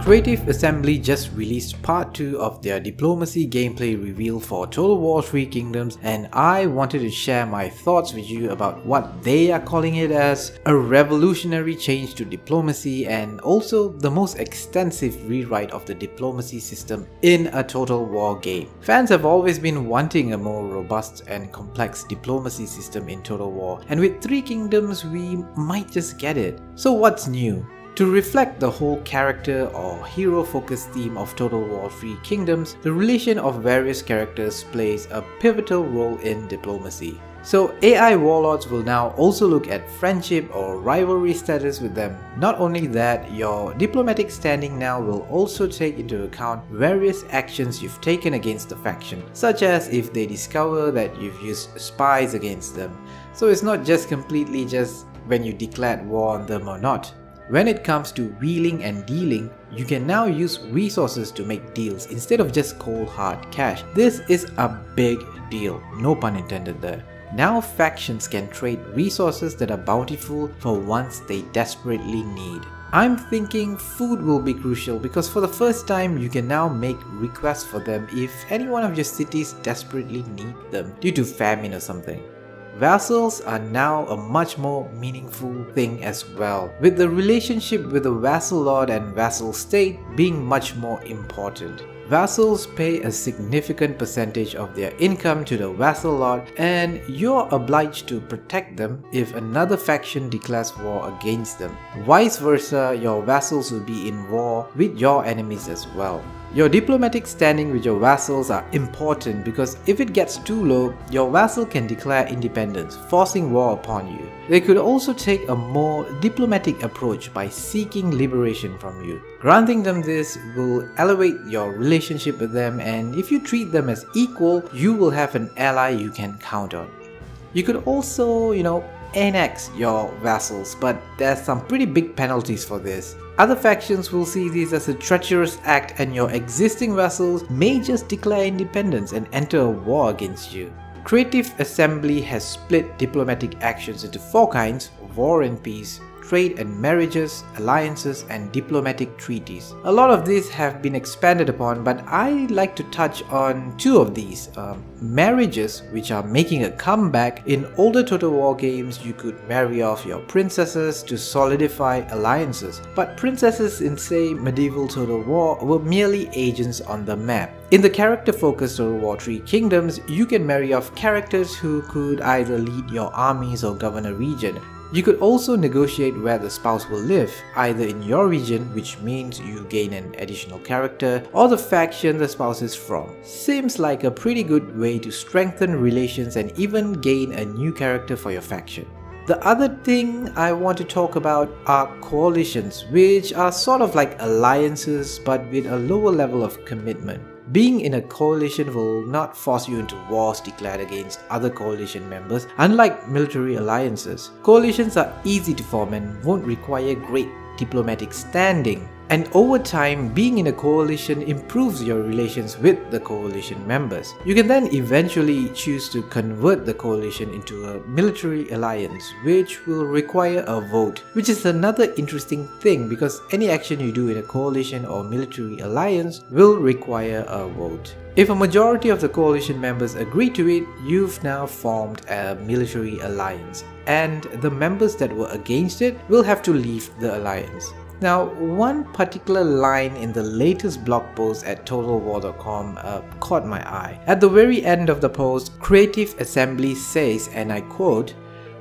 Creative Assembly just released part 2 of their diplomacy gameplay reveal for Total War 3 Kingdoms, and I wanted to share my thoughts with you about what they are calling it as a revolutionary change to diplomacy and also the most extensive rewrite of the diplomacy system in a Total War game. Fans have always been wanting a more robust and complex diplomacy system in Total War, and with 3 Kingdoms we might just get it. So what's new? To reflect the whole character or hero-focused theme of Total War 3 Kingdoms, the relation of various characters plays a pivotal role in diplomacy. So AI warlords will now also look at friendship or rivalry status with them. Not only that, your diplomatic standing now will also take into account various actions you've taken against the faction, such as if they discover that you've used spies against them. So it's not just completely just when you declared war on them or not. When it comes to wheeling and dealing, you can now use resources to make deals instead of just cold hard cash. This is a big deal, no pun intended there. Now factions can trade resources that are bountiful for ones they desperately need. I'm thinking food will be crucial because for the first time you can now make requests for them if any one of your cities desperately need them due to famine or something. Vassals are now a much more meaningful thing as well, with the relationship with the vassal lord and vassal state being much more important. Vassals pay a significant percentage of their income to the vassal lord, and you're obliged to protect them if another faction declares war against them. Vice versa, your vassals will be in war with your enemies as well. Your diplomatic standing with your vassals are important because if it gets too low, your vassal can declare independence, forcing war upon you. They could also take a more diplomatic approach by seeking liberation from you. Granting them this will elevate your relationship with them, and if you treat them as equal, you will have an ally you can count on. You could also, annex your vassals, but there's some pretty big penalties for this. Other factions will see this as a treacherous act, and your existing vassals may just declare independence and enter a war against you. Creative Assembly has split diplomatic actions into 4 kinds: war and peace, trade and marriages, alliances, and diplomatic treaties. A lot of these have been expanded upon, but I like to touch on 2 of these. Marriages, which are making a comeback. In older Total War games, you could marry off your princesses to solidify alliances, but princesses in, say, medieval Total War were merely agents on the map. In the character-focused Total War 3 Kingdoms, you can marry off characters who could either lead your armies or govern a region. You could also negotiate where the spouse will live, either in your region, which means you gain an additional character, or the faction the spouse is from. Seems like a pretty good way to strengthen relations and even gain a new character for your faction. The other thing I want to talk about are coalitions, which are sort of like alliances but with a lower level of commitment. Being in a coalition will not force you into wars declared against other coalition members, unlike military alliances. Coalitions are easy to form and won't require great diplomatic standing. And over time, being in a coalition improves your relations with the coalition members. You can then eventually choose to convert the coalition into a military alliance, which will require a vote, which is another interesting thing because any action you do in a coalition or military alliance will require a vote. If a majority of the coalition members agree to it, you've now formed a military alliance, and the members that were against it will have to leave the alliance. Now, one particular line in the latest blog post at TotalWar.com caught my eye. At the very end of the post, Creative Assembly says, and I quote,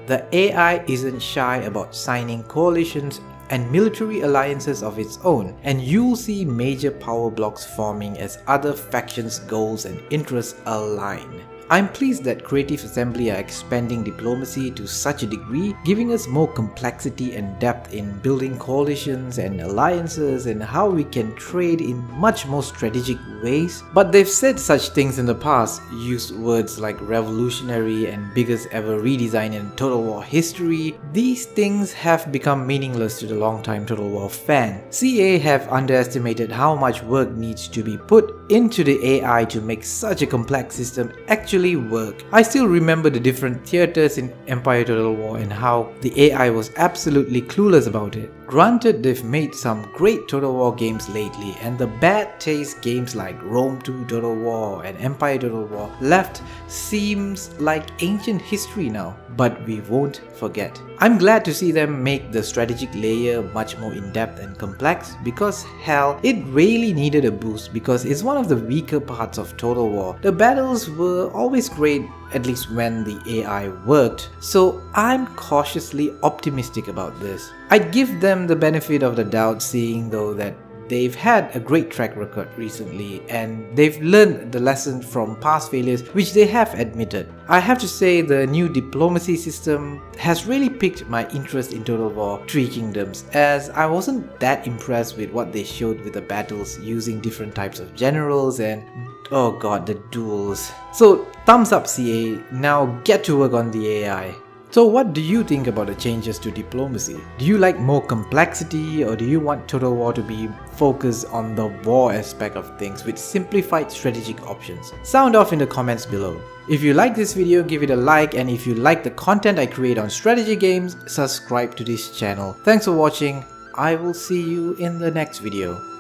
"The AI isn't shy about signing coalitions and military alliances of its own, and you'll see major power blocks forming as other factions' goals and interests align." I'm pleased that Creative Assembly are expanding diplomacy to such a degree, giving us more complexity and depth in building coalitions and alliances and how we can trade in much more strategic ways. But they've said such things in the past, used words like revolutionary and biggest ever redesign in Total War history. These things have become meaningless to the long-time Total War fan. CA have underestimated how much work needs to be put into the AI to make such a complex system actually work. I still remember the different theaters in Empire Total War and how the AI was absolutely clueless about it. Granted, they've made some great Total War games lately, and the bad taste games like Rome 2 Total War and Empire Total War left seems like ancient history now, but we won't forget. I'm glad to see them make the strategic layer much more in-depth and complex, because hell, it really needed a boost because it's one of the weaker parts of Total War. The battles were always great, at least when the AI worked, so I'm cautiously optimistic about this. I'd give them the benefit of the doubt, seeing though that they've had a great track record recently and they've learned the lesson from past failures, which they have admitted. I have to say the new diplomacy system has really piqued my interest in Total War 3 Kingdoms, as I wasn't that impressed with what they showed with the battles using different types of generals and oh god, the duels. So thumbs up CA, now get to work on the AI. So what do you think about the changes to diplomacy? Do you like more complexity, or do you want Total War to be focused on the war aspect of things with simplified strategic options? Sound off in the comments below. If you like this video, give it a like, and if you like the content I create on strategy games, subscribe to this channel. Thanks for watching. I will see you in the next video.